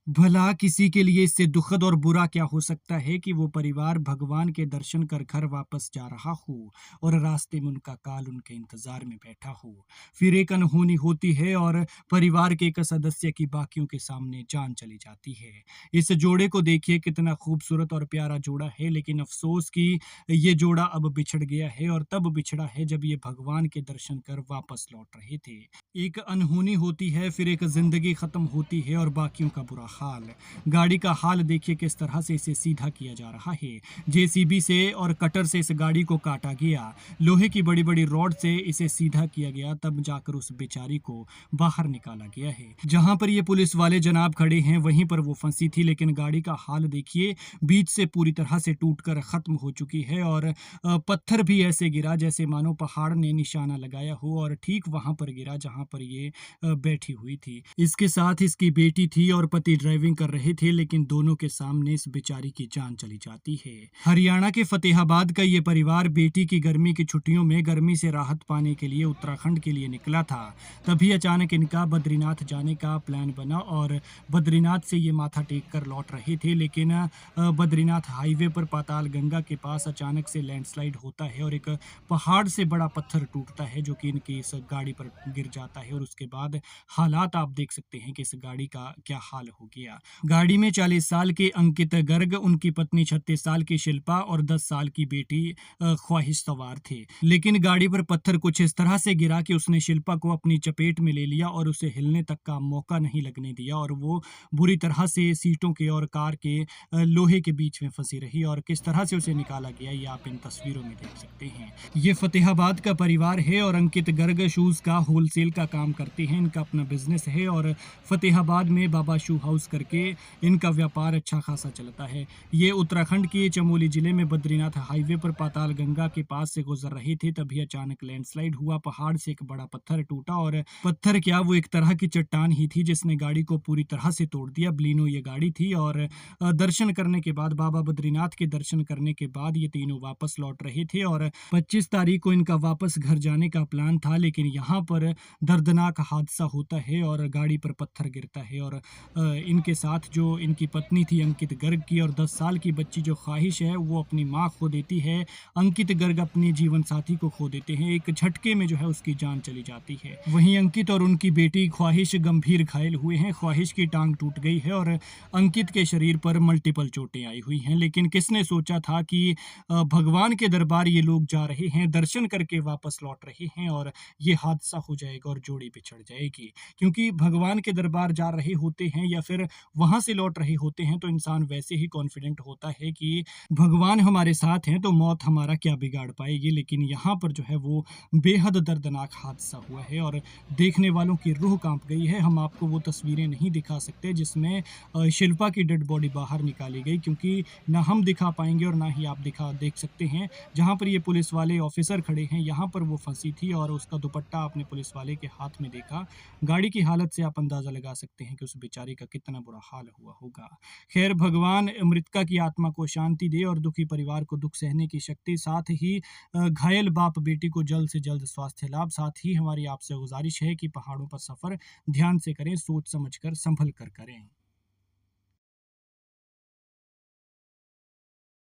भला किसी के लिए इससे दुखद और बुरा क्या हो सकता है कि वो परिवार भगवान के दर्शन कर घर वापस जा रहा हो और रास्ते में उनका काल उनके इंतजार में बैठा हो। फिर एक अनहोनी होती है और परिवार के एक सदस्य की बाकियों के सामने जान चली जाती है। इस जोड़े को देखिए, कितना खूबसूरत और प्यारा जोड़ा है, लेकिन अफसोस कि ये जोड़ा अब बिछड़ गया है और तब बिछड़ा है जब ये भगवान के दर्शन कर वापस लौट रहे थे। एक अनहोनी होती है, फिर एक जिंदगी खत्म होती है और बाकियों का बुरा हाल। गाड़ी का हाल देखिए, किस तरह से इसे सीधा किया जा रहा है। जेसीबी से और कटर से इस गाड़ी को काटा गया, लोहे की बड़ी बड़ी रॉड से इसे सीधा किया गया, तब जाकर उस बेचारी को बाहर निकाला गया है। जहां पर ये पुलिस वाले जनाब खड़े हैं वहीं पर वो फंसी थी, लेकिन गाड़ी का हाल देखिए, बीच से पूरी तरह से टूटकर खत्म हो चुकी है और पत्थर भी ऐसे गिरा जैसे मानो पहाड़ ने निशाना लगाया हो और ठीक वहां पर गिरा जहां पर ये बैठी हुई थी। इसके साथ इसकी बेटी थी और पति ड्राइविंग कर रहे थे, लेकिन दोनों के सामने इस बेचारी की जान चली जाती है। हरियाणा के फतेहाबाद का ये परिवार बेटी की गर्मी की छुट्टियों में गर्मी से राहत पाने के लिए उत्तराखंड के लिए निकला था। तभी अचानक इनका बद्रीनाथ जाने का प्लान बना और बद्रीनाथ से ये माथा टेक कर लौट रहे थे, लेकिन बद्रीनाथ हाईवे पर पाताल गंगा के पास अचानक से लैंडस्लाइड होता है और एक पहाड़ से बड़ा पत्थर टूटता है जो कि इनकी इस गाड़ी पर गिर जाता है और उसके बाद हालात आप देख सकते हैं कि इस गाड़ी का क्या हाल हो गया। गाड़ी में 40 साल के अंकित गर्ग, उनकी पत्नी 36 साल की शिल्पा और 10 साल की बेटी ख्वाहिश सवार थे। लेकिन गाड़ी पर पत्थर कुछ इस तरह से गिरा कि उसने शिल्पा को अपनी चपेट में ले लिया और उसे हिलने तक का मौका नहीं लगने दिया और वो बुरी तरह से सीटों के और कार के लोहे के बीच में फंसी रही और किस तरह से उसे निकाला गया ये आप इन तस्वीरों में देख सकते हैं। ये फतेहाबाद का परिवार है और अंकित गर्ग शूज का होलसेल का काम करते हैं। इनका अपना बिजनेस है और फतेहाबाद में बाबा शू हाउस करके इनका व्यापार अच्छा खासा चलता है। ये उत्तराखंड के चमोली जिले में बद्रीनाथ हाईवे पर पाताल गंगा के पास से गुजर रहे थे, तभी अचानक लैंडस्लाइड हुआ। पहाड़ से एक बड़ा पत्थर टूटा और पत्थर क्या, वो एक तरह की चट्टान ही थी जिसने गाड़ी को पूरी तरह से तोड़ दिया। ब्लिनो ये गाड़ी थी और दर्शन करने के बाद, बाबा बद्रीनाथ के दर्शन करने के बाद ये तीनों वापस लौट रहे थे और 25 तारीख को इनका वापस घर जाने का प्लान था, लेकिन यहाँ पर दर्दनाक हादसा होता है और गाड़ी पर पत्थर गिरता है और इनके साथ जो इनकी पत्नी थी अंकित गर्ग की और 10 साल की बच्ची जो ख्वाहिश है वो अपनी माँ खो देती है। अंकित गर्ग अपने जीवन साथी को खो देते हैं, एक झटके में जो है उसकी जान चली जाती है। वहीं अंकित और उनकी बेटी ख्वाहिश गंभीर घायल हुए हैं। ख्वाहिश की टांग टूट गई है और अंकित के शरीर पर मल्टीपल चोटें आई हुई हैं। लेकिन किसने सोचा था कि भगवान के दरबार ये लोग जा रहे हैं, दर्शन करके वापस लौट रहे हैं और ये हादसा हो जाएगा और जोड़ी बिछड़ जाएगी। क्योंकि भगवान के दरबार जा रहे होते हैं या फिर वहां से लौट रहे होते हैं तो इंसान वैसे ही कॉन्फिडेंट होता है कि भगवान हमारे साथ हैं तो मौत हमारा क्या बिगाड़ पाएगी। लेकिन यहाँ पर जो है वो बेहद दर्दनाक हादसा हुआ है और देखने वालों की रूह कांप गई है। हम आपको वो तस्वीरें नहीं दिखा सकते जिसमें शिल्पा की डेड बॉडी बाहर निकाली गई, क्योंकि ना हम दिखा पाएंगे और ना ही आप देख सकते हैं। जहां पर ये पुलिस वाले ऑफिसर खड़े हैं यहाँ पर वो फंसी थी और उसका दुपट्टा आपने पुलिस वाले के हाथ में देखा। गाड़ी की हालत से आप अंदाजा लगा सकते हैं कि उस बेचारी का कितना बुरा हाल हुआ होगा। खैर, भगवान मृतका की आत्मा को शांति दे और दुखी परिवार को दुख सहने की शक्ति, साथ ही घायल बाप बेटी को जल्द से जल्द स्वास्थ्य लाभ। साथ ही हमारी आपसे गुजारिश है कि पहाड़ों पर सफर ध्यान से करें, सोच समझ कर संभल कर करें।